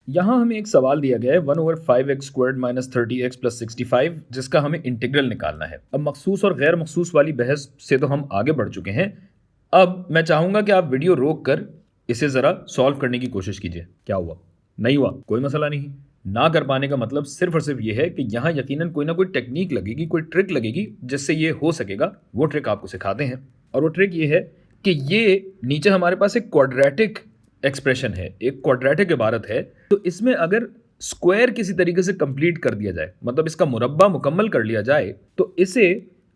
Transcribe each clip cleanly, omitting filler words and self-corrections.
यहाँ हमें एक सवाल दिया गया है 1/5x² माइनस 30x प्लस 65 जिसका हमें इंटीग्रल निकालना है। अब मखसूस और गैर मखसूस वाली बहस से तो हम आगे बढ़ चुके हैं। अब मैं चाहूंगा कि आप वीडियो रोक कर इसे ज़रा सॉल्व करने की कोशिश कीजिए। क्या हुआ? नहीं हुआ? कोई मसला नहीं। ना कर पाने का मतलब सिर्फ और सिर्फ ये है कि यहाँ यकीनन कोई ना कोई टेक्निक लगेगी, कोई ट्रिक लगेगी जिससे ये हो सकेगा। वो ट्रिक आपको सिखाते हैं और वो ट्रिक ये है कि ये नीचे हमारे पास एक क्वाड्रेटिक एक्सप्रेशन है, एक क्वाड्रेटिक इबारत है। तो इसमें अगर स्क्वायर किसी तरीके से कंप्लीट कर दिया जाए, मतलब इसका मुरब्बा मुकम्मल कर लिया जाए, तो इसे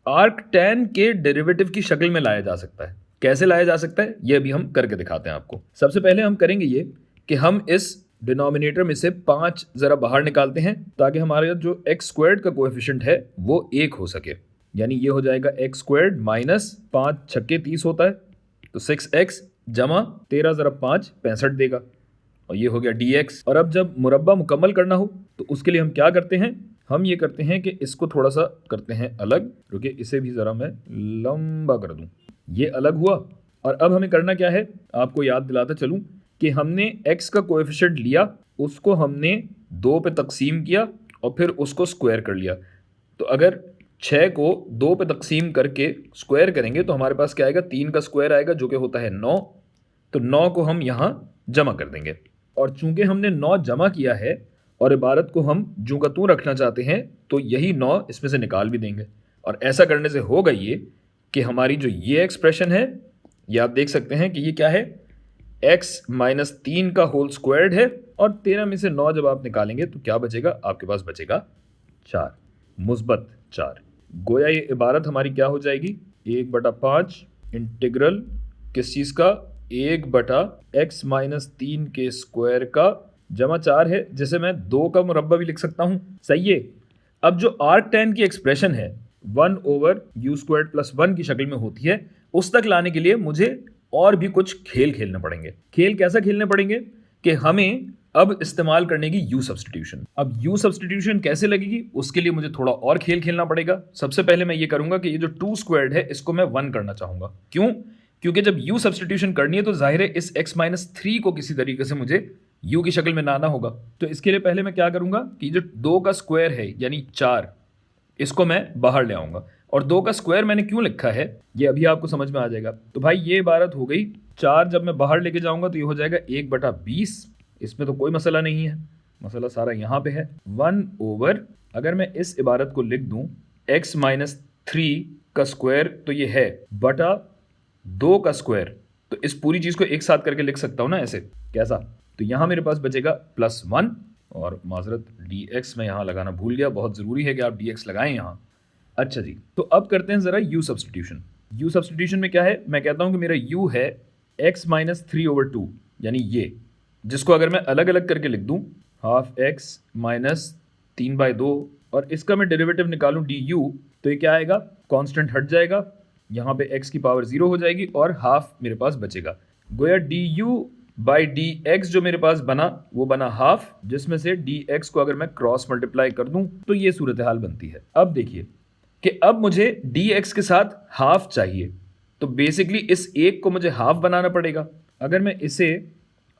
आर्क टैन के डेरिवेटिव की शक्ल में लाया जा सकता है। कैसे लाया जा सकता है ये अभी हम करके दिखाते हैं आपको। सबसे पहले हम करेंगे ये कि हम इस डिनोमिनेटर में से 5 जरा बाहर निकालते हैं ताकि हमारा जो एक्स स्क्वायर्ड का कोएफिशिएंट है वो 1 हो सके। यानी ये हो जाएगा एक्स स्क्वायर्ड माइनस 5 छक्के 30 होता है, तो 6x जमा 13 ज़रा 5 65 देगा, और ये हो गया dx। और अब जब मुरब्बा मुकम्मल करना हो तो उसके लिए हम क्या करते हैं, हम ये करते हैं कि इसको थोड़ा सा करते हैं अलग। रुकिए, इसे भी ज़रा मैं लंबा कर दूं। ये अलग हुआ। और अब हमें करना क्या है, आपको याद दिलाता चलूं कि हमने x का कोएफिशिएंट लिया, उसको हमने 2 पे तकसीम किया और फिर उसको स्क्वायर कर लिया। तो अगर 6 को 2 पे तकसीम करके स्क्वायर करेंगे तो हमारे पास क्या आएगा, 3 का स्क्वायर आएगा जो कि होता है 9। तो 9 को हम यहाँ जमा कर देंगे। और चूंकि हमने 9 जमा किया है और इबारत को हम जूं का तूं रखना चाहते हैं तो यही 9 इसमें से निकाल भी देंगे। और ऐसा करने से होगा ये कि हमारी जो ये एक्सप्रेशन है, ये आप देख सकते हैं कि ये क्या है, x माइनस 3 का होल स्क्वायर्ड है। और 13 में से 9 जब आप निकालेंगे तो क्या बचेगा, आपके पास बचेगा 4, मुस्बत 4। गोया ये इबारत हमारी क्या हो जाएगी, 1/5 इंटीग्रल किस चीज़ का, 1/x माइनस 3 के स्क्वायर का जमा 4 है, जिसे मैं 2 का मुरब्बा भी लिख सकता हूँ। सही है। अब जो आर्क टैन की एक्सप्रेशन है 1/u² प्लस 1 की शक्ल में होती है, उस तक लाने के लिए मुझे और भी कुछ खेल खेलने पड़ेंगे। खेल कैसा खेलने पड़ेंगे कि हमें अब इस्तेमाल करने की यू सब्सटीट्यूशन। अब यू सब्सटीट्यूशन कैसे लगेगी, उसके लिए मुझे थोड़ा और खेल खेलना पड़ेगा। सबसे पहले मैं ये करूंगा कि ये जो 2² है इसको मैं 1 करना चाहूंगा। क्यों? क्योंकि जब यू सब्सटीट्यूशन करनी है तो जाहिर है इस x-3 को किसी तरीके से मुझे यू की शक्ल में लाना होगा। तो इसके लिए पहले मैं क्या करूंगा कि जो 2 का स्क्वायर है यानी 4, इसको मैं बाहर ले आऊंगा। और 2 का स्क्वायर मैंने क्यों लिखा है ये अभी आपको समझ में आ जाएगा। तो भाई ये इबारत हो गई 4, जब मैं बाहर लेके जाऊंगा तो ये हो जाएगा 1/20। इसमें तो कोई मसला नहीं है, मसला सारा यहाँ पे है 1/, अगर मैं इस इबारत को लिख दूं x-3 का स्क्वायर तो ये है बटा 2 का स्क्वायर। तो इस पूरी चीज़ को एक साथ करके लिख सकता हूँ ना ऐसे, कैसा? तो यहाँ मेरे पास बचेगा +1, और माजरत dx मैं यहाँ लगाना भूल गया, बहुत ज़रूरी है कि आप dx लगाएं यहाँ। अच्छा जी, तो अब करते हैं ज़रा u सब्सटीट्यूशन। u सब्सटीट्यूशन में क्या है, मैं कहता हूँ कि मेरा u है x-3/2, यानी ये, जिसको अगर मैं अलग अलग करके लिख दूँ 12x माइनस 3/2, और इसका मैं डेरिवेटिव निकालूँ du, तो ये क्या आएगा, कांस्टेंट हट जाएगा, यहाँ पे x की पावर 0 हो जाएगी और हाफ मेरे पास बचेगा। गोया du/dx जो मेरे पास बना वो बना हाफ, जिसमें से dx को अगर मैं क्रॉस मल्टीप्लाई कर दूं तो ये सूरत हाल बनती है। अब देखिए कि अब मुझे dx के साथ हाफ चाहिए, तो बेसिकली इस एक को मुझे हाफ बनाना पड़ेगा। अगर मैं इसे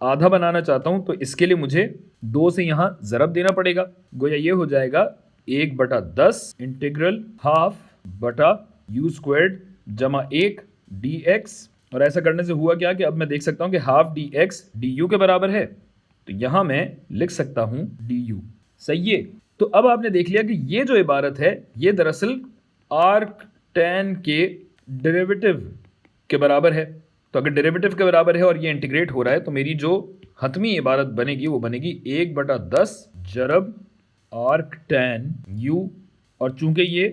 आधा बनाना चाहता हूं तो इसके लिए मुझे 2 से यहाँ ज़रब देना पड़ेगा। गोया ये हो जाएगा 1/10 इंटीग्रल हाफ बटा u² जमा 1 dx। और ऐसा करने से हुआ क्या कि अब मैं देख सकता हूं कि हाफ dx du के बराबर है, तो यहां मैं लिख सकता हूं du। सही है। तो अब आपने देख लिया कि ये जो इबारत है ये दरअसल आर्क टैन के डेरिवेटिव के बराबर है। तो अगर डेरिवेटिव के बराबर है और ये इंटीग्रेट हो रहा है तो मेरी जो हतमी इबारत बनेगी वो बनेगी 1/10 जरब आर्क टैन u। और चूंकि ये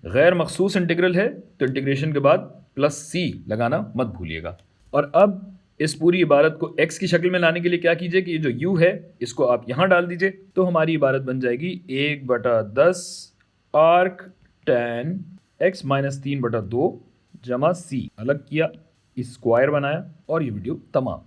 गैर मखसूस इंटीग्रल है तो इंटीग्रेशन के बाद +c लगाना मत भूलिएगा। और अब इस पूरी इबारत को x की शक्ल में लाने के लिए क्या कीजिए कि ये जो u है इसको आप यहाँ डाल दीजिए, तो हमारी इबारत बन जाएगी 1/10 आर्क टैन x-3/2 जमा c। अलग किया, स्क्वायर बनाया और ये वीडियो तमाम।